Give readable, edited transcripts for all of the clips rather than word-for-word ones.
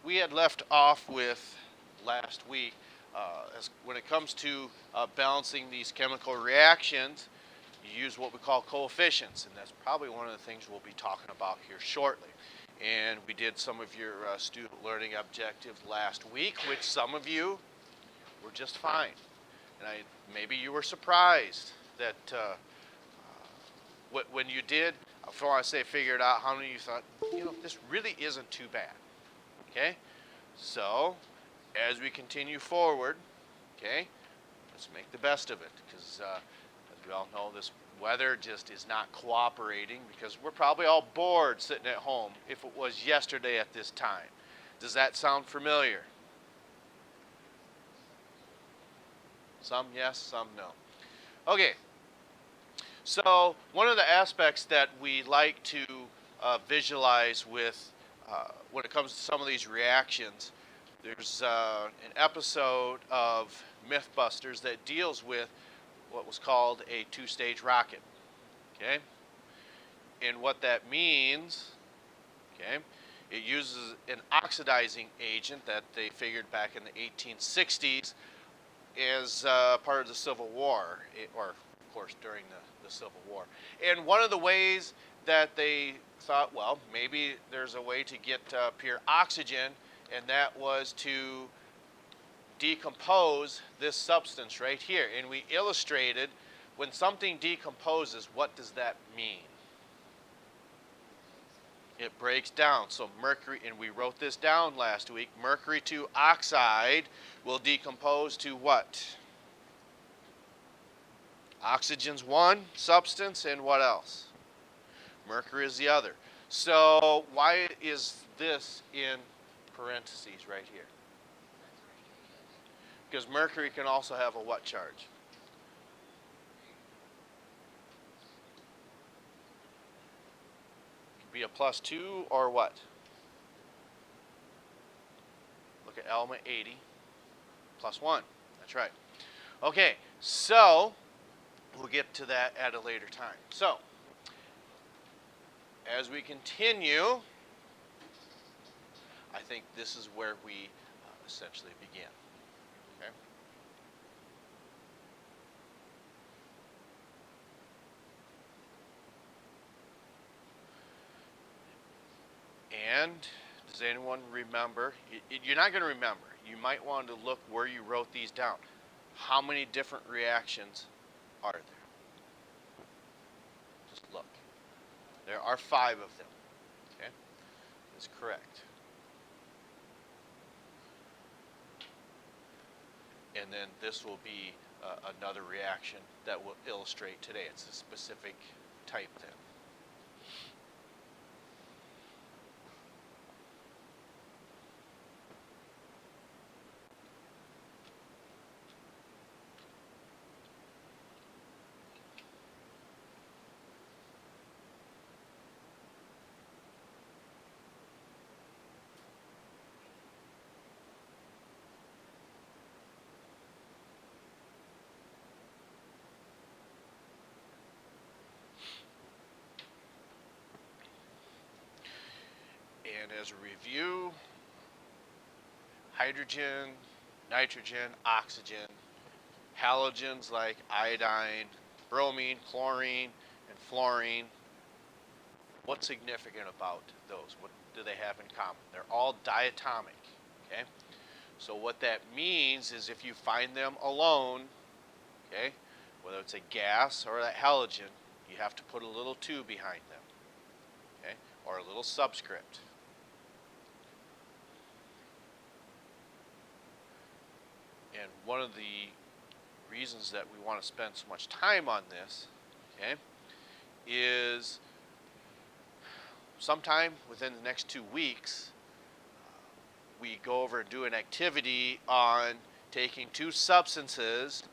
we had left off with last week, when it comes to balancing these chemical reactions, you use what we call coefficients, and that's probably one of the things we'll be talking about here shortly. And we did some of your student learning objectives last week, which some of you were just fine. And maybe you were surprised that when you did, if I want to say figure it out, how many of you thought, this really isn't too bad. Okay? So, as we continue forward, okay, let's make the best of it, because as we all know, this weather just is not cooperating, because we're probably all bored sitting at home if it was yesterday at this time. Does that sound familiar? Some yes, some no. Okay, so one of the aspects that we like to visualize with when it comes to some of these reactions, there's an episode of Mythbusters that deals with what was called a two-stage rocket. Okay? And what that means, okay, it uses an oxidizing agent that they figured back in the 1860s as part of the Civil War, or of course during the Civil War. And one of the ways that they thought, well, maybe there's a way to get pure oxygen, and that was to decompose this substance right here. And we illustrated when something decomposes, what does that mean? It breaks down. So mercury, and we wrote this down last week, mercury 2 oxide will decompose to what? Oxygen's one substance, and what else? Mercury is the other. So why is this in parentheses right here? Because mercury can also have a what charge? It can be a +2 or what? Look at element 80, +1. That's right. Okay, so we'll get to that at a later time. So, as we continue, I think this is where we essentially begin. Okay? And does anyone remember? You're not going to remember. You might want to look where you wrote these down. How many different reactions are there? Just look. There are 5 of them. Okay? That's correct. And then this will be another reaction that we'll illustrate today. It's a specific type then. And as a review, hydrogen, nitrogen, oxygen, halogens like iodine, bromine, chlorine, and fluorine. What's significant about those? What do they have in common? They're all diatomic. Okay? So what that means is if you find them alone, okay, whether it's a gas or a halogen, you have to put a little 2 behind them, okay, or a little subscript. And one of the reasons that we want to spend so much time on this, okay, is sometime within the next 2 weeks, we go over and do an activity on taking 2 substances,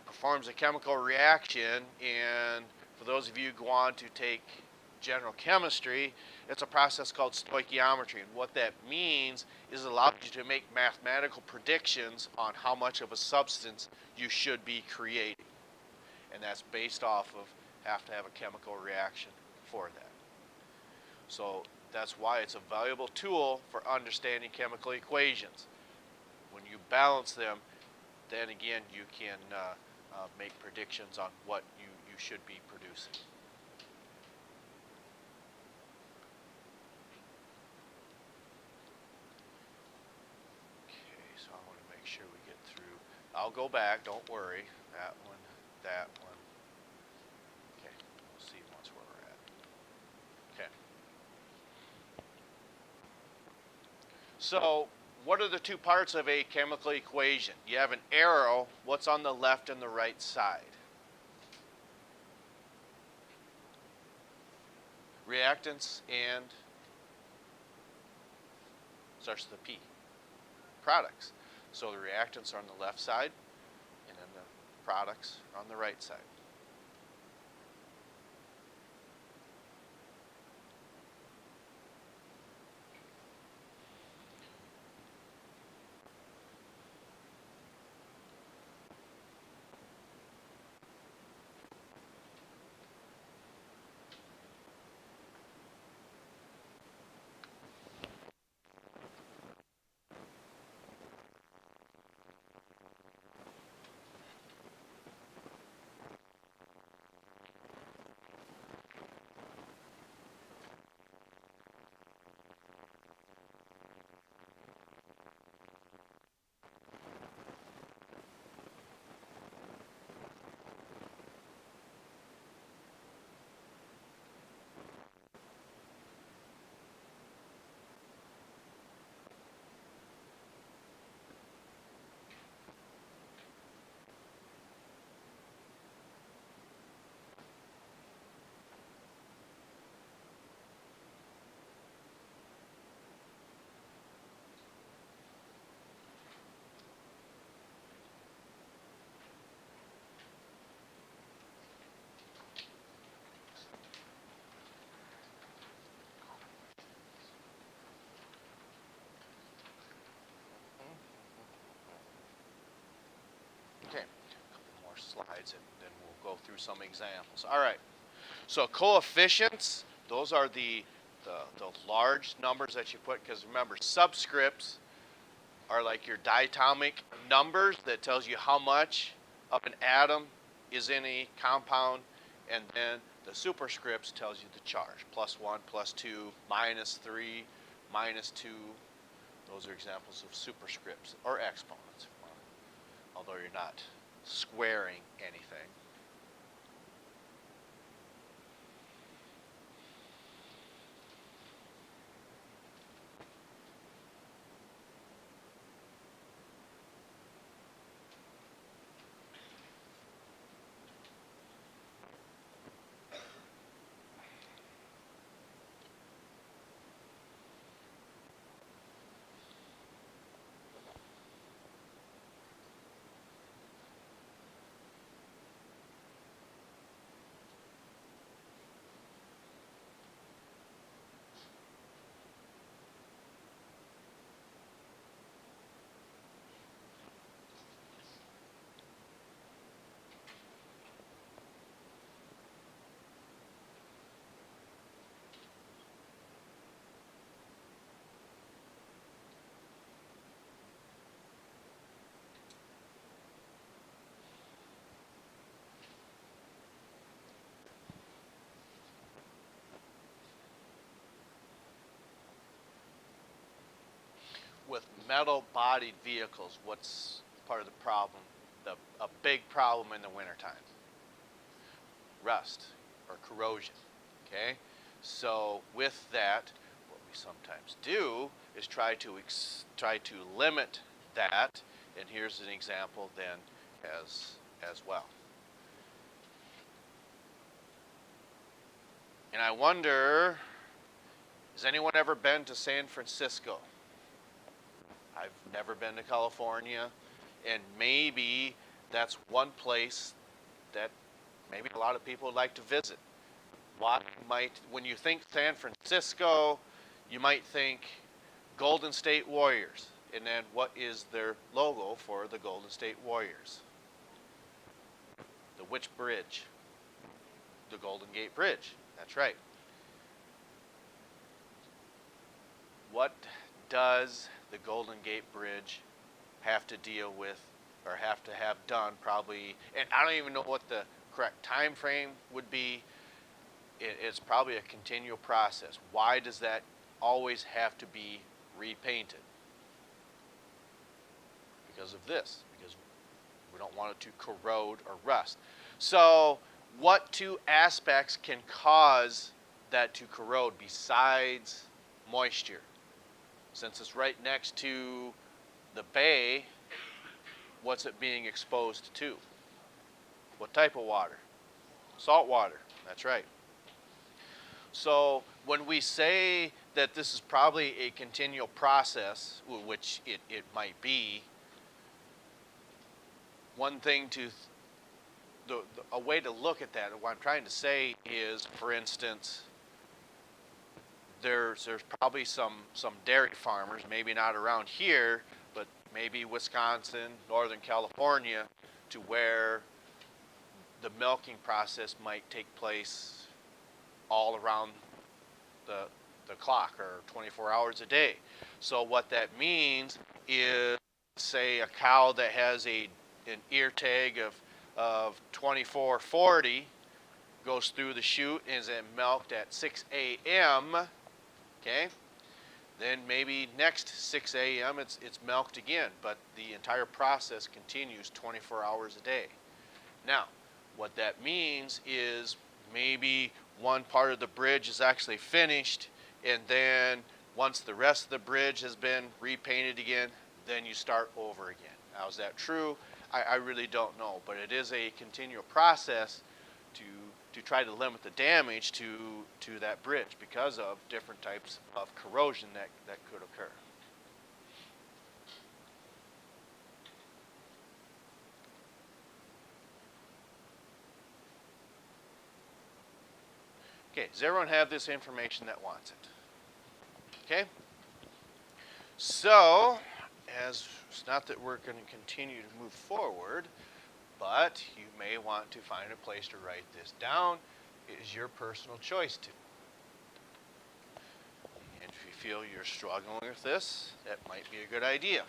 performs a chemical reaction, and for those of you who go on to take general chemistry, it's a process called stoichiometry. And what that means is it allows you to make mathematical predictions on how much of a substance you should be creating. And that's based off of have to have a chemical reaction for that. So That's why it's a valuable tool for understanding chemical equations. When you balance them, then again you can make predictions on what you should be producing. Okay, so I want to make sure we get through. I'll go back, don't worry. That one, that one. Okay, we'll see once where we're at. Okay. So, what are the two parts of a chemical equation? You have an arrow. What's on the left and the right side? Reactants and starts with a P. Products. So the reactants are on the left side, and then the products are on the right side. Okay, a couple more slides and then we'll go through some examples. All right, so coefficients, those are the large numbers that you put, because remember, subscripts are like your diatomic numbers that tells you how much of an atom is in a compound, and then the superscripts tells you the charge, +1, +2, -3, -2. Those are examples of superscripts or exponents, although you're not squaring anything. With metal-bodied vehicles, what's part of the problem? A big problem in the wintertime. Rust or corrosion. Okay? So with that, what we sometimes do is try to limit that, and here's an example then as well. And I wonder, has anyone ever been to San Francisco? I've never been to California, and maybe that's one place that maybe a lot of people would like to visit. When you think San Francisco, you might think Golden State Warriors. And then what is their logo for the Golden State Warriors? The which bridge? The Golden Gate Bridge. That's right. what does the Golden Gate Bridge have to deal with, or have to have done probably, and I don't even know what the correct time frame would be. It's probably a continual process. Why does that always have to be repainted? Because of this, because we don't want it to corrode or rust. So what two aspects can cause that to corrode besides moisture? Since it's right next to the bay, what's it being exposed to? What type of water? Salt water. That's right. So when we say that this is probably a continual process, which it might be, one thing to, a way to look at that, what I'm trying to say is, for instance, there's probably some dairy farmers, maybe not around here, but maybe Wisconsin, Northern California, to where the milking process might take place all around the clock, or 24 hours a day. So what that means is, say, a cow that has an ear tag of 2440 goes through the chute and is milked at 6 a.m. Okay, then maybe next 6 a.m. it's milked again, but the entire process continues 24 hours a day. Now, what that means is maybe one part of the bridge is actually finished, and then once the rest of the bridge has been repainted again, then you start over again. Now, is that true? I really don't know, but it is a continual process to try to limit the damage to that bridge because of different types of corrosion that could occur. Okay, does everyone have this information that wants it? Okay? So, as it's not that we're going to continue to move forward, but you may want to find a place to write this down. It is your personal choice to. And if you feel you're struggling with this, that might be a good idea.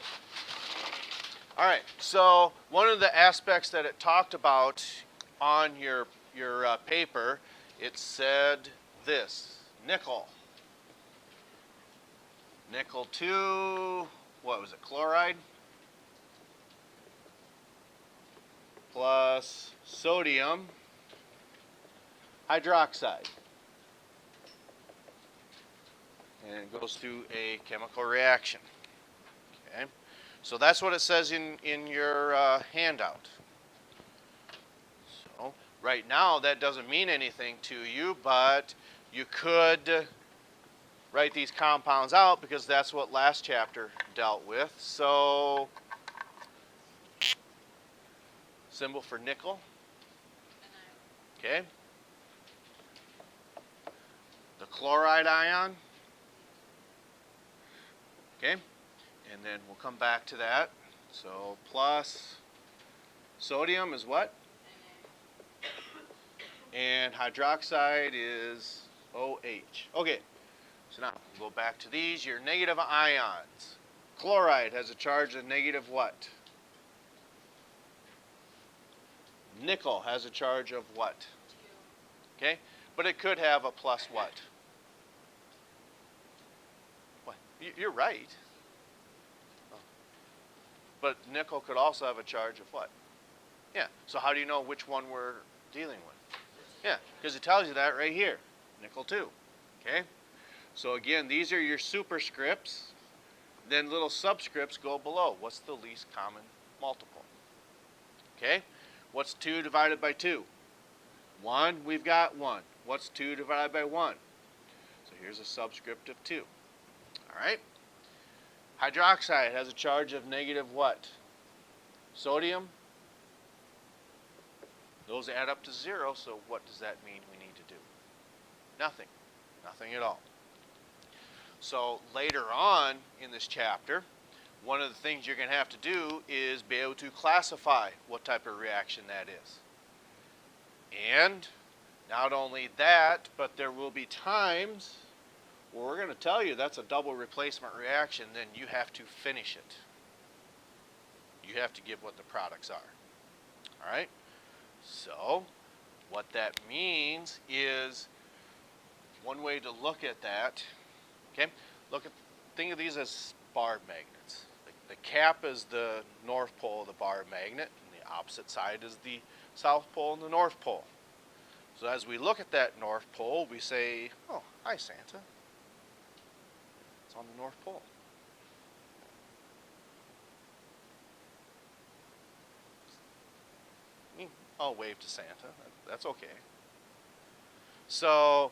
All right, so one of the aspects that it talked about on your paper, it said this: nickel. Nickel 2, what was it, chloride? Plus sodium hydroxide. And it goes through a chemical reaction. Okay, so that's what it says in your handout. So right now that doesn't mean anything to you, but you could write these compounds out because that's what last chapter dealt with. So symbol for nickel. Okay. The chloride ion. Okay. And then we'll come back to that. So plus sodium is what? And hydroxide is OH. Okay. So now we'll go back to these. Your negative ions. Chloride has a charge of negative what? Nickel has a charge of what? 2. Okay, but it could have a plus what? What? You're right. Oh. But nickel could also have a charge of what? Yeah, so how do you know which one we're dealing with? Yeah, because it tells you that right here. Nickel 2. Okay, so again, these are your superscripts. Then little subscripts go below. What's the least common multiple? Okay. What's 2 divided by 2? 1, we've got 1. What's 2 divided by 1? So here's a subscript of 2. All right? Hydroxide has a charge of negative what? Sodium? Those add up to 0, so what does that mean we need to do? Nothing. Nothing at all. So later on in this chapter, one of the things you're going to have to do is be able to classify what type of reaction that is. And not only that, but there will be times Well, we're going to tell you that's a double replacement reaction, then you have to finish it. You have to give what the products are. All right? So, what that means is one way to look at that, okay? Think of these as bar magnets. The cap is the north pole of the bar magnet, and the opposite side is the south pole and the north pole. So as we look at that north pole, we say, oh, hi Santa. It's on the north pole. I'll wave to Santa. That's okay. So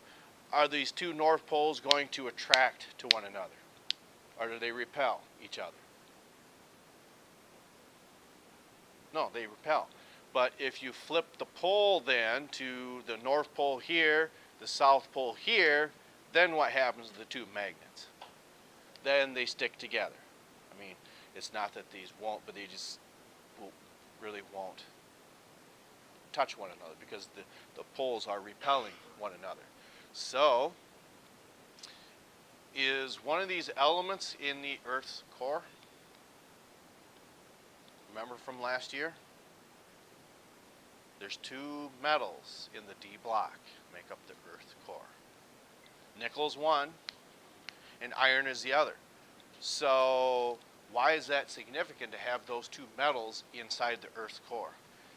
are these two north poles going to attract to one another? Or do they repel each other? No, they repel. But if you flip the pole then to the north pole here, the south pole here, then what happens to the two magnets? Then they stick together. I mean, it's not that these won't, but they just really won't touch one another because the poles are repelling one another. So, is one of these elements in the Earth's core? Remember from last year? There's two metals in the D block make up the Earth core. Nickel's one, and iron is the other. So why is that significant to have those two metals inside the Earth's core?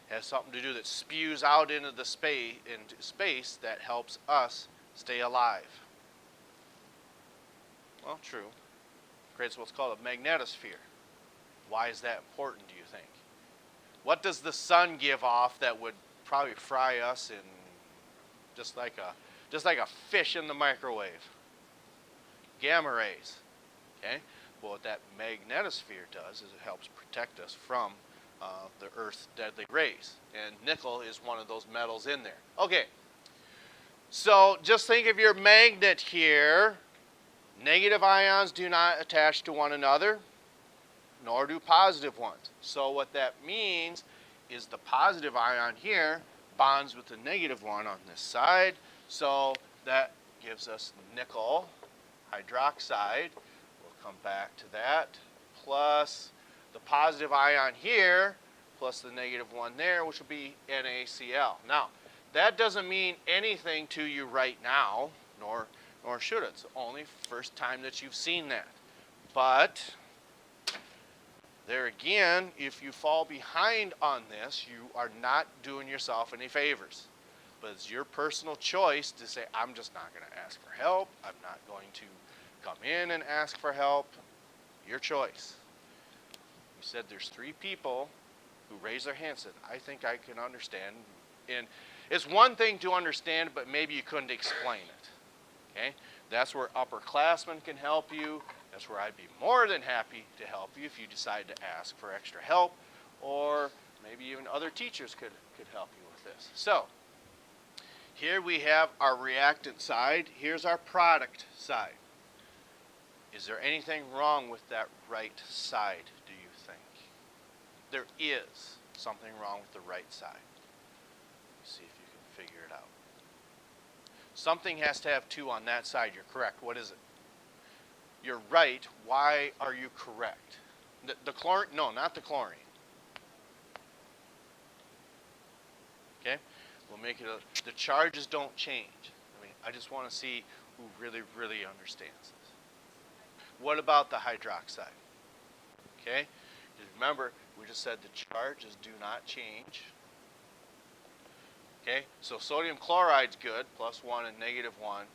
It has something to do that spews out into space that helps us stay alive. Well, true. Creates what's called a magnetosphere. Why is that important, do you think? What does the sun give off that would probably fry us in just like a fish in the microwave? Gamma rays. Okay? Well, what that magnetosphere does is it helps protect us from the Earth's deadly rays. And nickel is one of those metals in there. Okay. So just think of your magnet here. Negative ions do not attach to one another, nor do positive ones. So what that means is the positive ion here bonds with the negative one on this side. So that gives us nickel hydroxide. We'll come back to that. Plus the positive ion here, plus the negative one there, which will be NaCl. Now, that doesn't mean anything to you right now, nor should it. It's only first time that you've seen that. But there again, if you fall behind on this, you are not doing yourself any favors. But it's your personal choice to say, I'm just not going to ask for help. I'm not going to come in and ask for help. Your choice. You said there's 3 people who raised their hands and said, I think I can understand. And it's one thing to understand, but maybe you couldn't explain it. Okay? That's where upperclassmen can help you. That's where I'd be more than happy to help you if you decide to ask for extra help, or maybe even other teachers could help you with this. So, here we have our reactant side. Here's our product side. Is there anything wrong with that right side, do you think? There is something wrong with the right side. Let's see if you can figure it out. Something has to have 2 on that side. You're correct. What is it? You're right. Why are you correct? The chlorine? No, not the chlorine. Okay? We'll make it the charges don't change. I mean, I just want to see who really, really understands this. What about the hydroxide? Okay? Remember, we just said the charges do not change. Okay? So sodium chloride's good, +1 and -1.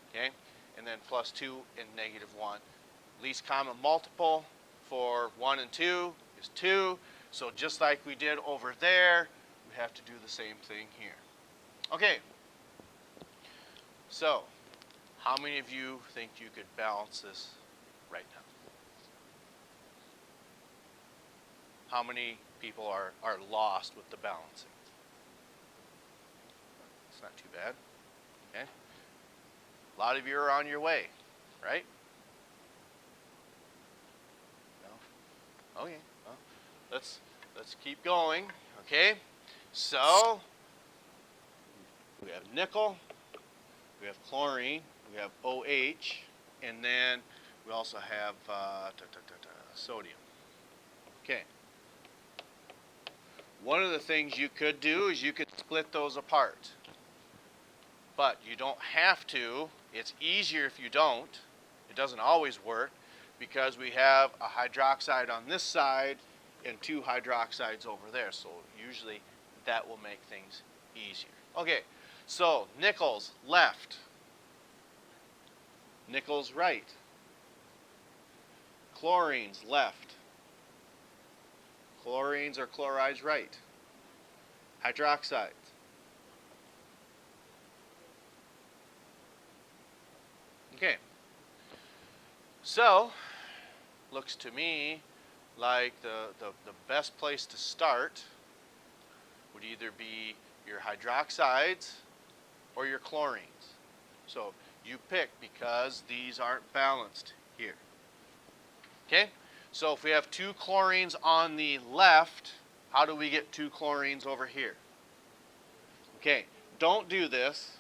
Okay? And then +2 and -1. Least common multiple for 1 and 2 is 2. So just like we did over there, we have to do the same thing here. Okay. So, how many of you think you could balance this right now? How many people are lost with the balancing? It's not too bad. Okay? A lot of you are on your way, right? No? Okay. Well, let's keep going. Okay? So we have nickel, we have chlorine, we have OH, and then we also have sodium. Okay. One of the things you could do is you could split those apart. But you don't have to. It's easier if you don't. It doesn't always work because we have a hydroxide on this side and two hydroxides over there. So usually that will make things easier. Okay, so nickels left, nickels right, chlorines left, chlorines or chlorides right, hydroxides. Okay, so looks to me like the best place to start would either be your hydroxides or your chlorines. So you pick because these aren't balanced here. Okay, so if we have two chlorines on the left, how do we get two chlorines over here? Okay, don't do this.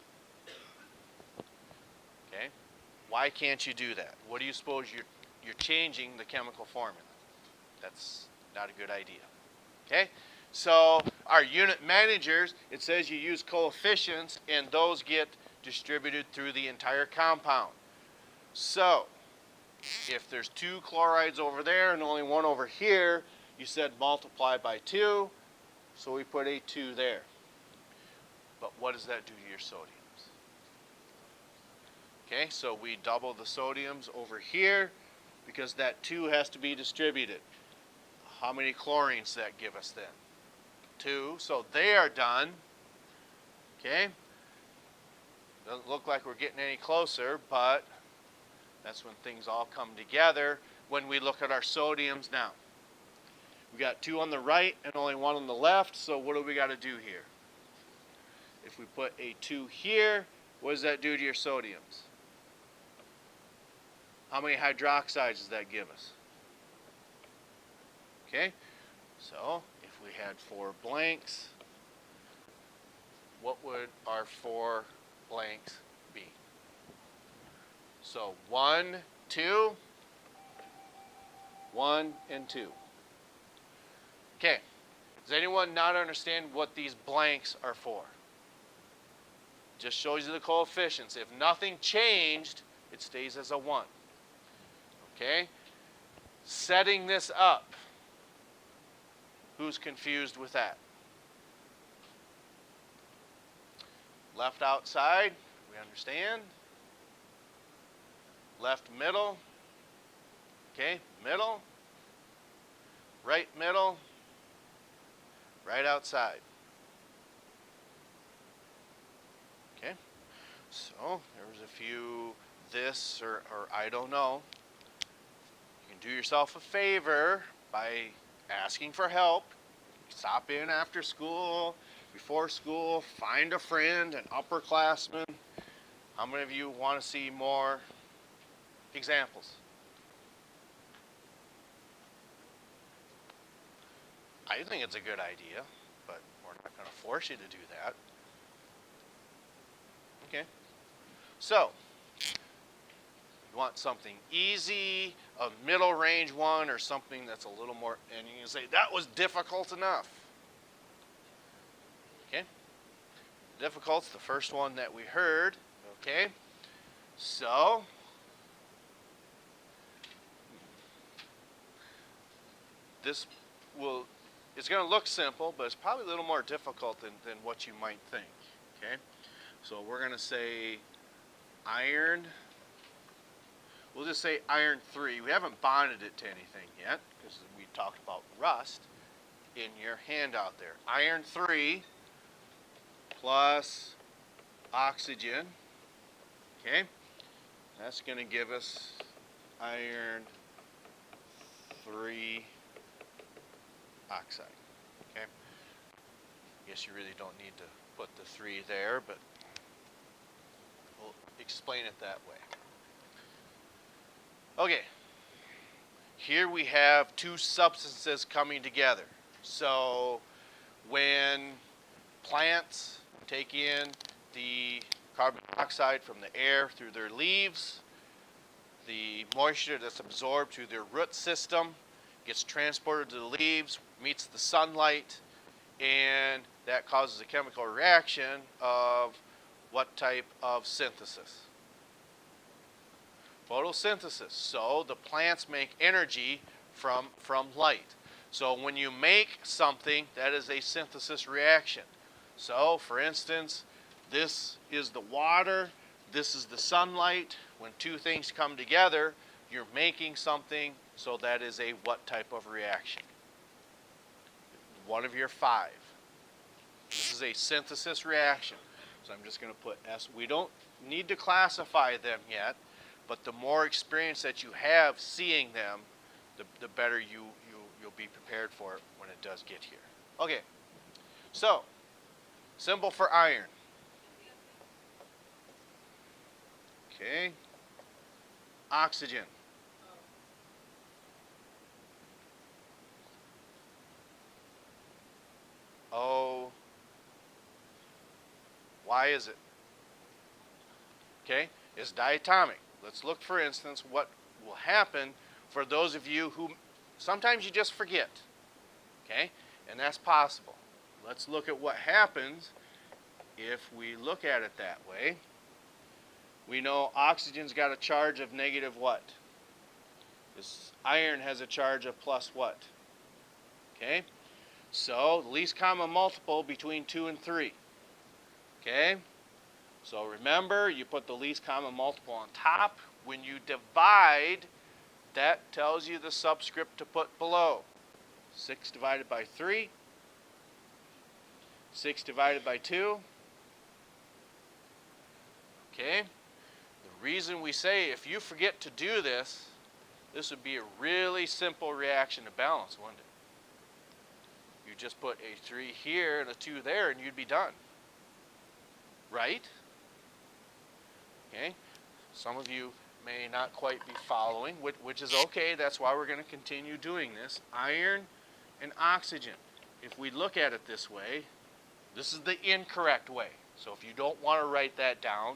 Okay, why can't you do that? What do you suppose you're changing the chemical formula? That's not a good idea. Okay, so our unit managers, it says you use coefficients and those get distributed through the entire compound. So if there's two chlorides over there and only one over here, you said multiply by 2, so we put a 2 there. But what does that do to your sodiums? Okay, so we double the sodiums over here because that 2 has to be distributed. How many chlorines does that give us then? 2, so they are done. Okay, doesn't look like we're getting any closer, but that's when things all come together when we look at our sodiums now. We got 2 on the right and only 1 on the left, so what do we got to do here? If we put a 2 here, what does that do to your sodiums? How many hydroxides does that give us? Okay, so if we had 4 blanks, what would our 4 blanks be? So 1, 2, 1, and 2. Okay, does anyone not understand what these blanks are for? Just shows you the coefficients. If nothing changed, it stays as a 1. Okay, setting this up. Who's confused with that? Left outside, we understand. Left middle, okay, middle, right middle, right outside. Okay, so there was a few this or I don't know. You can do yourself a favor by asking for help. Stop in after school, before school, find a friend, an upperclassman. How many of you want to see more examples? I think it's a good idea, but we're not going to force you to do that. Okay, so you want something easy, a middle range one, or something that's a little more, and you can say, that was difficult enough. Okay, difficult's the first one that we heard. Okay, so this will, it's going to look simple, but it's probably a little more difficult than what you might think. Okay, so we're going to say iron. We'll just say iron 3. We haven't bonded it to anything yet because we talked about rust in your handout there. Iron 3 plus oxygen. Okay, that's going to give us iron 3 oxide. Okay, I guess you really don't need to put the 3 there, but we'll explain it that way. Okay, here we have two substances coming together. So when plants take in the carbon dioxide from the air through their leaves, the moisture that's absorbed through their root system gets transported to the leaves, meets the sunlight, and that causes a chemical reaction of what type of synthesis? Photosynthesis. So the plants make energy from light. So when you make something, that is a synthesis reaction. So for instance, this is the water, this is the sunlight. When two things come together, you're making something, so that is a what type of reaction? One of your five. This is a synthesis reaction. So I'm just going to put S. We don't need to classify them yet, but the more experience that you have seeing them, the better you'll be prepared for it when it does get here. Okay, so symbol for iron. Okay, oxygen. O. Why is it? Okay, it's diatomic. Let's look, for instance, what will happen for those of you who sometimes you just forget. Okay, and that's possible. Let's look at what happens if we look at it that way. We know oxygen's got a charge of negative what? This iron has a charge of plus what? Okay, so the least common multiple between 2 and 3. Okay, so remember, you put the least common multiple on top. When you divide, that tells you the subscript to put below. 6 divided by 3. 6 divided by 2. Okay, the reason we say if you forget to do this, this would be a really simple reaction to balance, wouldn't it? You just put a 3 here and a 2 there and you'd be done. Right? Okay, some of you may not quite be following, which is okay. That's why we're going to continue doing this. Iron and oxygen. If we look at it this way, this is the incorrect way. So if you don't want to write that down,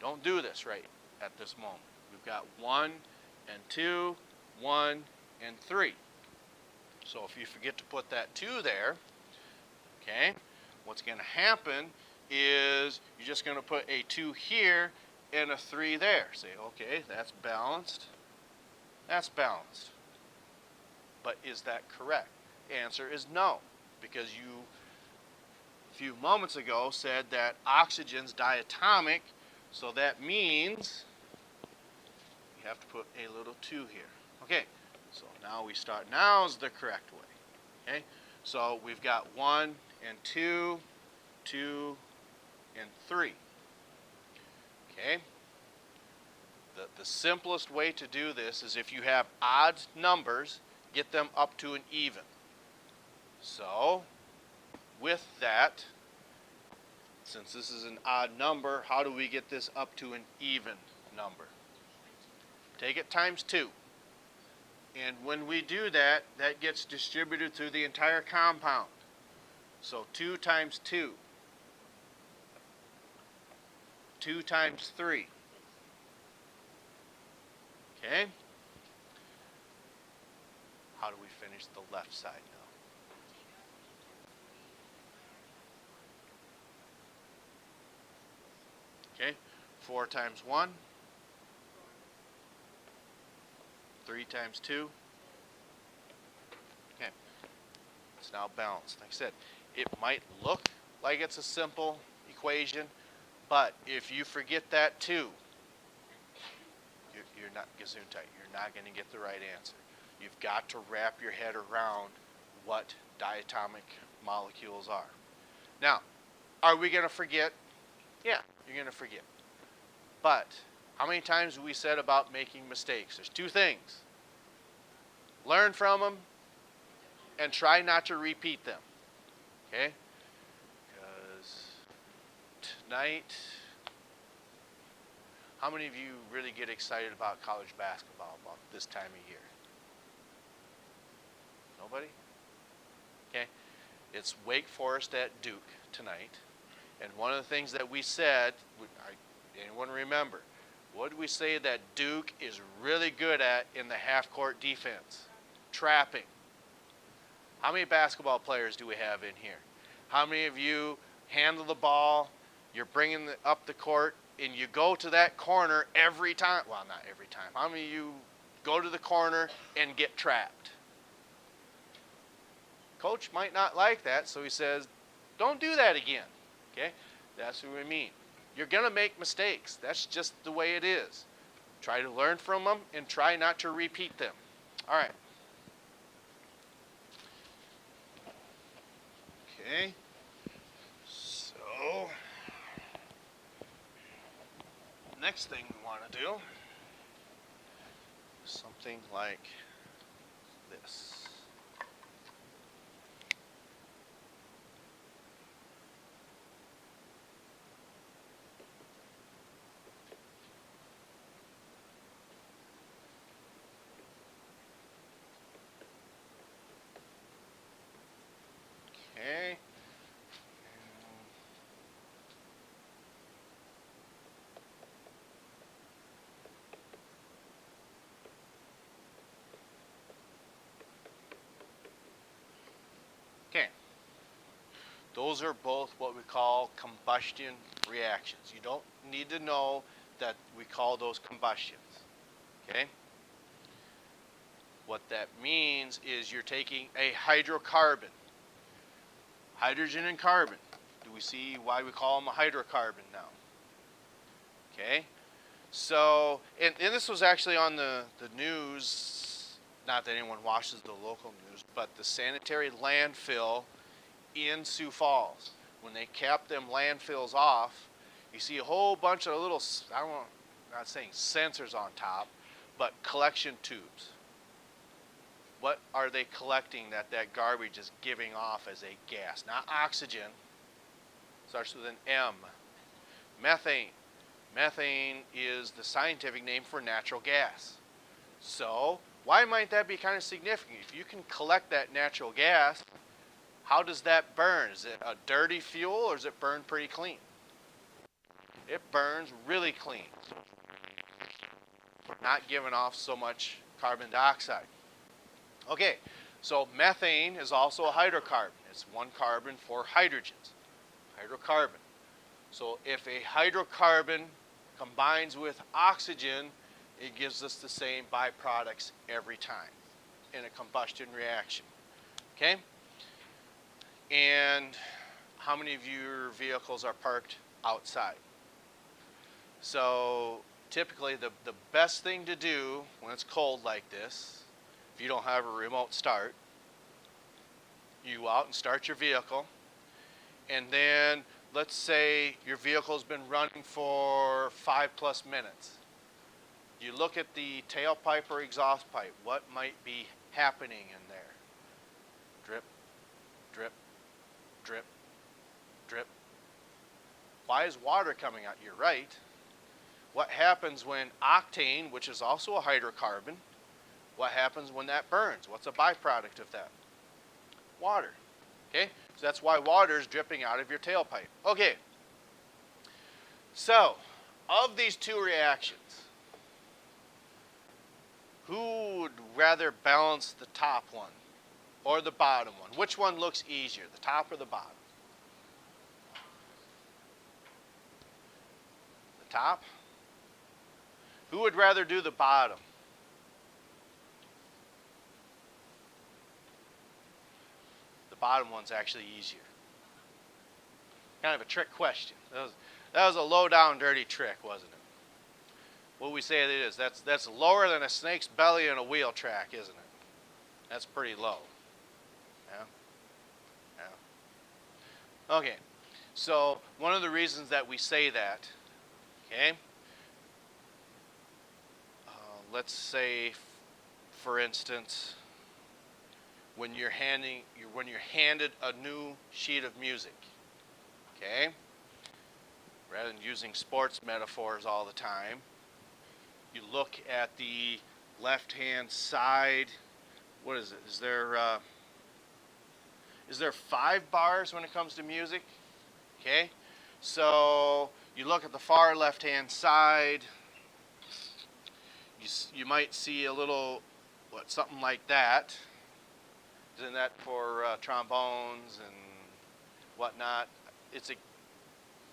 don't do this right at this moment. We've got 1 and 2, 1 and 3. So if you forget to put that 2 there, okay, what's going to happen is you're just going to put a 2 here and a 3 there. Say, okay, that's balanced. That's balanced. But is that correct? The answer is no, because you a few moments ago said that oxygen's diatomic, so that means you have to put a little 2 here. Okay, so now we start. Now's the correct way. Okay, so we've got 1 and 2, 2 and 3. Okay, the simplest way to do this is if you have odd numbers, get them up to an even. So with that, since this is an odd number, how do we get this up to an even number? Take it times 2. And when we do that, that gets distributed through the entire compound. So 2 times 2. 2 times 3. Okay? How do we finish the left side now? Okay? 4 times 1. 3 times 2. Okay. It's now balanced. Like I said, it might look like it's a simple equation, but if you forget that 2, you're not gesundheit. You're not going to get the right answer. You've got to wrap your head around what diatomic molecules are. Now, are we going to forget? Yeah, you're going to forget. But how many times have we said about making mistakes? There's 2 things. Learn from them and try not to repeat them. Okay? Because tonight, how many of you really get excited about college basketball about this time of year? Nobody? Okay. It's Wake Forest at Duke tonight. And one of the things that we said, anyone remember, What do we say that Duke is really good at in the half-court defense? Trapping. How many basketball players do we have in here? How many of you handle the ball, you're bringing it up the court, and you go to that corner every time? Well, not every time. How many of you go to the corner and get trapped? Coach might not like that, so he says, don't do that again. Okay? That's what we mean. You're going to make mistakes. That's just the way it is. Try to learn from them and try not to repeat them. All right. Okay. So, next thing we want to do is something like this. Okay. Okay. Those are both what we call combustion reactions. You don't need to know that we call those combustions. Okay? What that means is you're taking a hydrocarbon. Hydrogen and carbon. Do we see why we call them a hydrocarbon now? Okay? So, and this was actually on the news, not that anyone watches the local news, but the sanitary landfill in Sioux Falls. When they cap them landfills off, you see a whole bunch of little, I'm not saying sensors on top, but collection tubes. What are they collecting that garbage is giving off as a gas? Not oxygen. Starts with an M. Methane. Methane is the scientific name for natural gas. So, why might that be kind of significant? If you can collect that natural gas, how does that burn? Is it a dirty fuel or does it burn pretty clean? It burns really clean. Not giving off so much carbon dioxide. Okay, so methane is also a hydrocarbon. It's one carbon, four hydrogens. Hydrocarbon. So if a hydrocarbon combines with oxygen, it gives us the same byproducts every time in a combustion reaction. Okay? And how many of your vehicles are parked outside? So typically the best thing to do when it's cold like this, if you don't have a remote start, you go out and start your vehicle, and then let's say your vehicle's been running for 5+ minutes. You look at the tailpipe or exhaust pipe, what might be happening in there? Drip, drip, drip, drip. Why is water coming out? You're right. What happens when octane, which is also a hydrocarbon, what happens when that burns? What's a byproduct of that? Water. Okay? So that's why water is dripping out of your tailpipe. Okay. So, of these two reactions, who would rather balance the top one or the bottom one? Which one looks easier, the top or the bottom? The top? Who would rather do the bottom? The bottom one's actually easier. Kind of a trick question. That was a low down dirty trick, wasn't it? What we say it is, that's lower than a snake's belly in a wheel track, isn't it? That's pretty low. Yeah? Yeah. Okay. So one of the reasons that we say that, okay, let's say, for instance, when you're handed a new sheet of music, okay, rather than using sports metaphors all the time, you look at the left-hand side. What is it? Is there 5 bars when it comes to music? Okay, so you look at the far left-hand side. You might see a little, something like that. Isn't that for trombones and whatnot? It's a,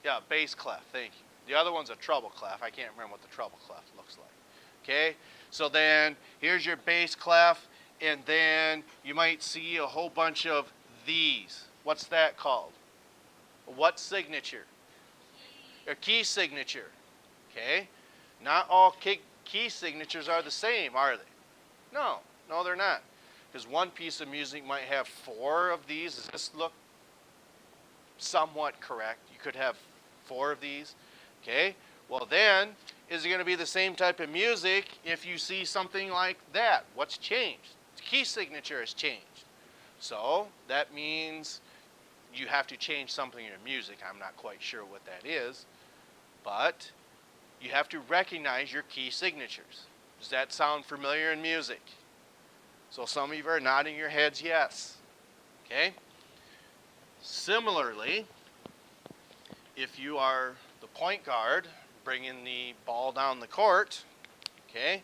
yeah, bass clef, thank you. The other one's a treble clef. I can't remember what the treble clef looks like. Okay, so then here's your bass clef, and then you might see a whole bunch of these. What's that called? What signature? A key signature. Okay, not all key signatures are the same, are they? No, they're not. Because one piece of music might have 4 of these. Does this look somewhat correct? You could have 4 of these. Okay, well then, is it going to be the same type of music if you see something like that? What's changed? The key signature has changed. So that means you have to change something in your music. I'm not quite sure what that is, but you have to recognize your key signatures. Does that sound familiar in music? So some of you are nodding your heads yes. Okay? Similarly, if you are the point guard bringing the ball down the court, okay,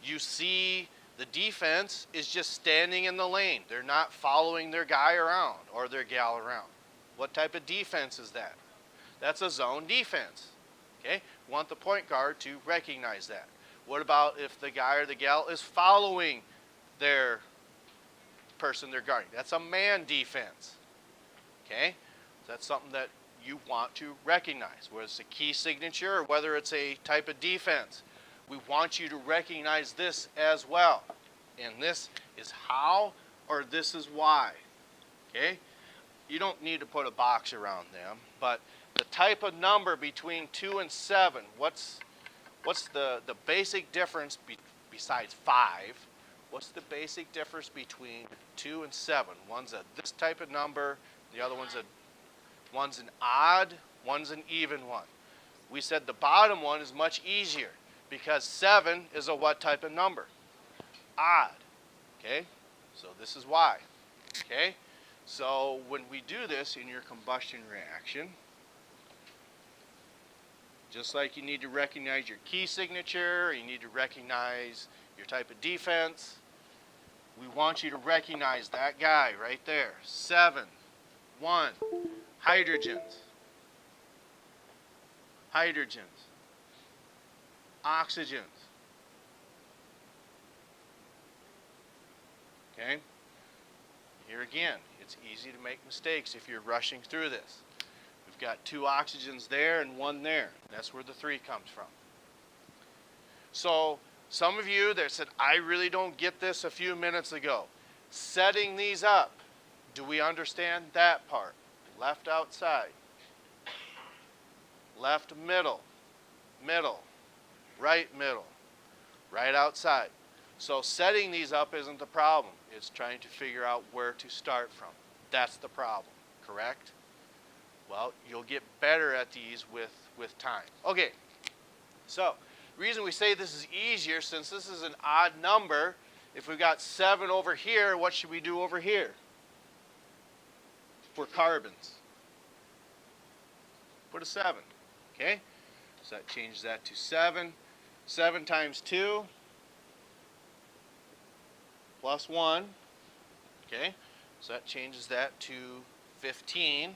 you see the defense is just standing in the lane. They're not following their guy around or their gal around. What type of defense is that? That's a zone defense. Okay? We want the point guard to recognize that. What about if the guy or the gal is following their person they're guarding? That's a man defense. Okay? That's something that you want to recognize, whether it's a key signature or whether it's a type of defense. We want you to recognize this as well. And this is how, or this is why. Okay? You don't need to put a box around them, but the type of number between 2 and 7, what's the basic difference besides 5? What's the basic difference between 2 and 7? One's this type of number, the other one's an odd, one's an even one. We said the bottom one is much easier because 7 is a what type of number? Odd. Okay? So this is why. Okay? So when we do this in your combustion reaction, just like you need to recognize your key signature, you need to recognize your type of defense, we want you to recognize that guy right there. 7, 1, hydrogens, oxygens. Okay? Here again, it's easy to make mistakes if you're rushing through this. We've got 2 oxygens there and 1 there. That's where the 3 comes from. So some of you that said, I really don't get this a few minutes ago. Setting these up, do we understand that part? Left outside, left middle, right middle, right outside. So setting these up isn't the problem. It's trying to figure out where to start from. That's the problem, correct? Well, you'll get better at these with time. Okay, so the reason we say this is easier, since this is an odd number, if we've got 7 over here, what should we do over here? For carbons. Put a 7, okay? So that changes that to 7. 7 times 2 plus 1, okay? So that changes that to 15.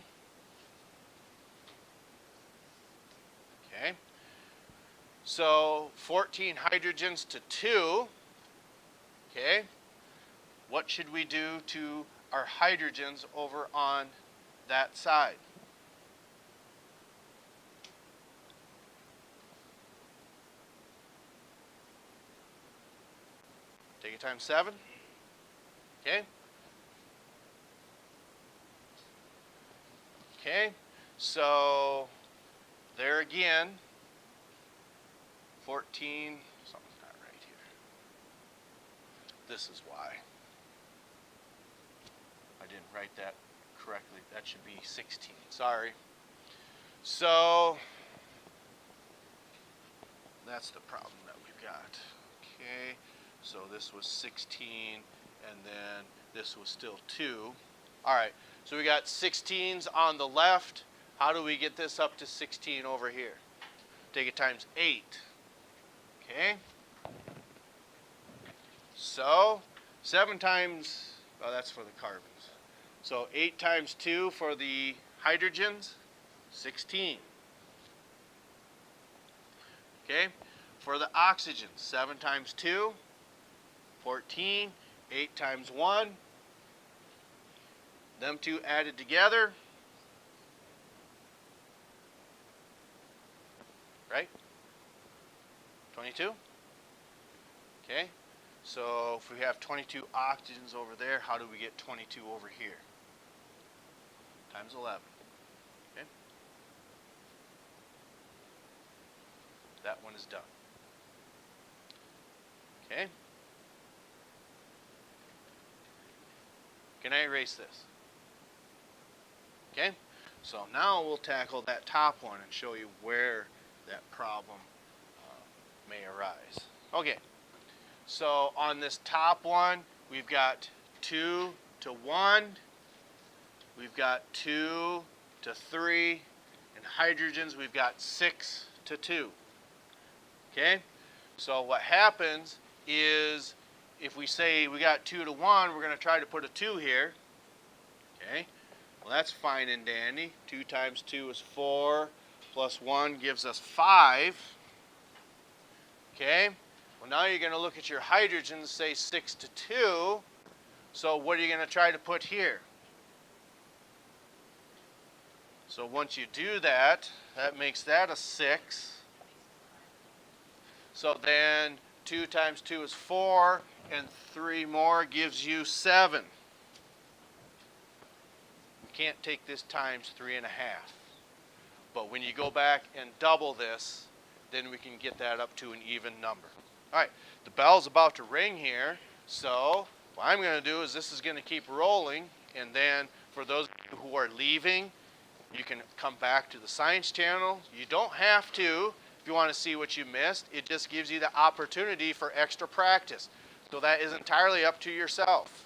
Okay? So 14 hydrogens to 2, okay? What should we do to our hydrogens over on that side? Take it times 7, okay? Okay, so there again, 14, something's not right here. This is why. I didn't write that correctly. That should be 16, sorry. So, that's the problem that we've got. Okay, so this was 16, and then this was still 2. All right, so we got 16s on the left. How do we get this up to 16 over here? Take it times 8. Okay? So 7 times, well, that's for the carbons. So 8 times 2 for the hydrogens, 16. Okay, for the oxygen, 7 times 2, 14. 8 times 1, them two added together, right? 22. Okay, so if we have 22 oxygens over there, how do we get 22 over here? Times 11. Okay, that one is done. Okay, can I erase this? Okay, so now we'll tackle that top one and show you where that problem may arise. Okay, so on this top one, we've got 2 to 1, we've got 2 to 3, and hydrogens, we've got 6 to 2. Okay, so what happens is if we say we got 2 to 1, we're going to try to put a 2 here. Okay, well, that's fine and dandy. 2 times 2 is 4, plus 1 gives us 5. Okay, well, now you're going to look at your hydrogens, say 6 to 2. So what are you going to try to put here? So once you do that, that makes that a 6. So then 2 times 2 is 4, and 3 more gives you 7. You can't take this times 3.5. But when you go back and double this, then we can get that up to an even number. All right, the bell's about to ring here, so what I'm going to do is this is going to keep rolling, and then for those who are leaving, you can come back to the science channel. You don't have to if you want to see what you missed. It just gives you the opportunity for extra practice. So that is entirely up to yourself.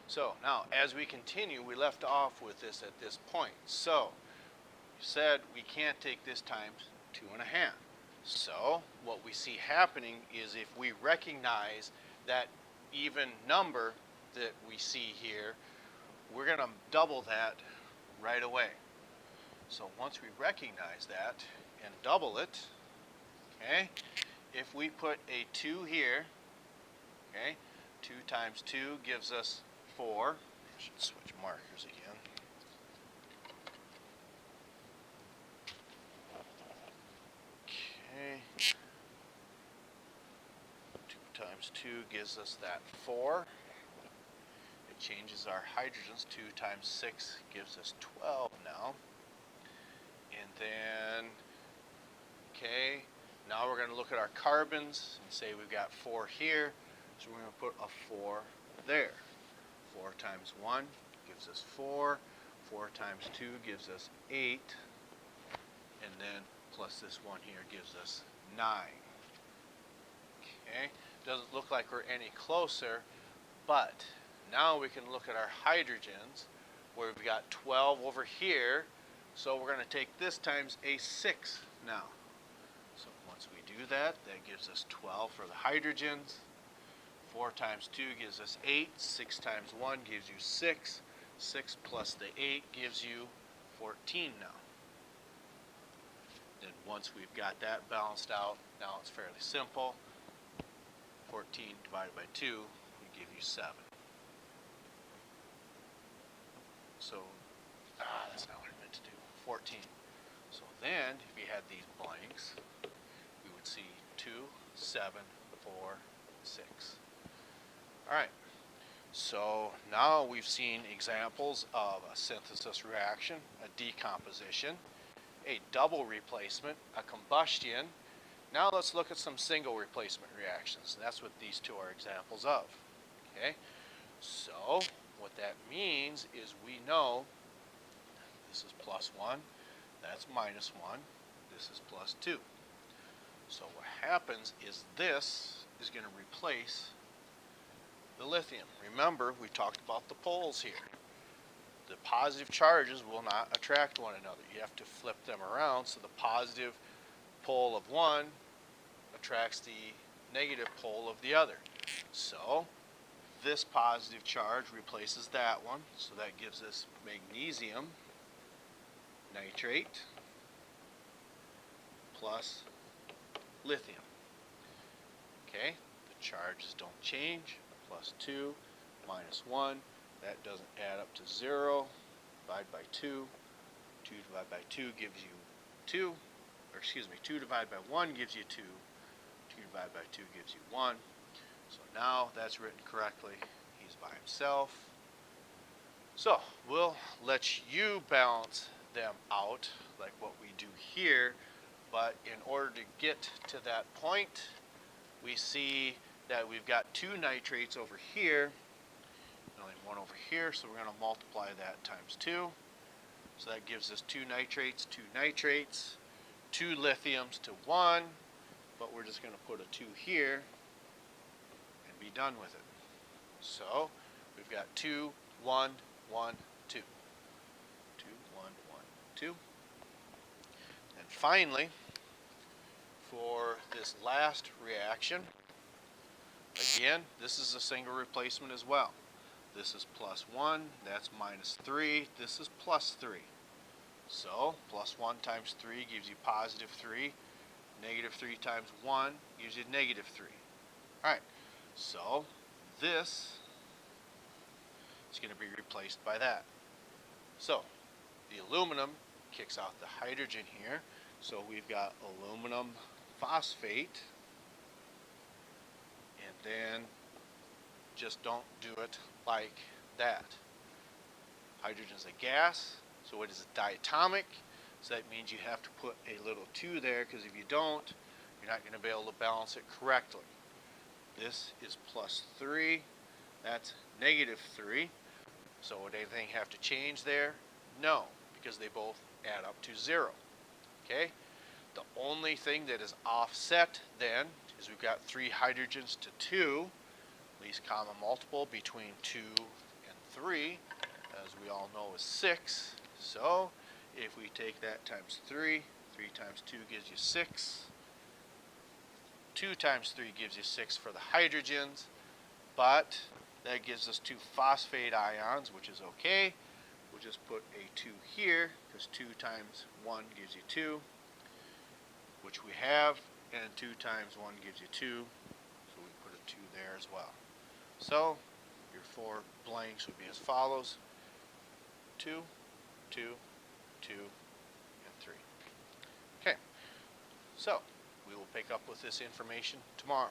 So now, as we continue, we left off with this at this point. So you said we can't take this times 2.5. So what we see happening is if we recognize that even number that we see here, we're going to double that right away. So once we recognize that and double it, okay, if we put a 2 here, okay, 2 times 2 gives us 4. I should switch markers again. Okay. 2 times 2 gives us that 4. It changes our hydrogens. 2 times 6 gives us 12 now. And then, okay, now we're going to look at our carbons and say we've got 4 here. So we're going to put a 4 there. 4 times 1 gives us 4. 4 times 2 gives us 8. And then plus this one here gives us 9. Okay, doesn't look like we're any closer, but now we can look at our hydrogens where we've got 12 over here. So we're going to take this times a 6 now. So once we do that, that gives us 12 for the hydrogens. 4 times 2 gives us 8. 6 times 1 gives you 6. 6 plus the 8 gives you 14 now. Then once we've got that balanced out, now it's fairly simple. 14 divided by 2 will give you 7. So, that's not what I meant to do. 14. So then, if you had these blanks, we would see 2, 7, 4, 6. Alright, so now we've seen examples of a synthesis reaction, a decomposition, a double replacement, a combustion. Now let's look at some single replacement reactions. That's what these two are examples of. Okay, so what that means is we know this is plus 1, that's minus 1, this is plus 2. So what happens is this is going to replace the lithium. Remember, we talked about the poles here. The positive charges will not attract one another. You have to flip them around so the positive pole of one attracts the negative pole of the other. So this positive charge replaces that one, so that gives us magnesium nitrate plus lithium. Okay, the charges don't change. Plus 2 minus 1, that doesn't add up to 0. Divide by 2. 2 divided by 2 gives you 2. Or excuse me, 2 divided by 1 gives you 2. 2 divided by 2 gives you 1. So now that's written correctly. He's by himself. So we'll let you balance them out like what we do here. But in order to get to that point, we see that we've got 2 nitrates over here, and only 1 over here, so we're going to multiply that times 2. So that gives us 2 nitrates, 2 nitrates, 2 lithiums to 1, but we're just going to put a 2 here and be done with it. So we've got 2, 1, 1, 2. 2, 1, 1, 2. And finally, for this last reaction, again, this is a single replacement as well. This is plus 1, that's minus 3, this is plus 3. So, plus 1 times 3 gives you positive 3, negative 3 times 1 gives you negative 3. Alright, so this is going to be replaced by that. So, the aluminum kicks out the hydrogen here, so we've got aluminum phosphate. And then just don't do it like that. Hydrogen is a gas, so it is diatomic, so that means you have to put a little 2 there, because if you don't, you're not going to be able to balance it correctly. This is plus 3, that's negative 3, so would anything have to change there? No, because they both add up to 0. Okay? The only thing that is offset then is we've got 3 hydrogens to 2, least common multiple between 2 and 3, as we all know is 6. So if we take that times 3, 3 times 2 gives you 6. 2 times 3 gives you 6 for the hydrogens, but that gives us 2 phosphate ions, which is okay. We'll just put a 2 here, because 2 times 1 gives you 2, which we have, and 2 times 1 gives you 2, so we put a 2 there as well. So your 4 blanks would be as follows: 2, 2, 2, and 3. Okay, so we will pick up with this information tomorrow.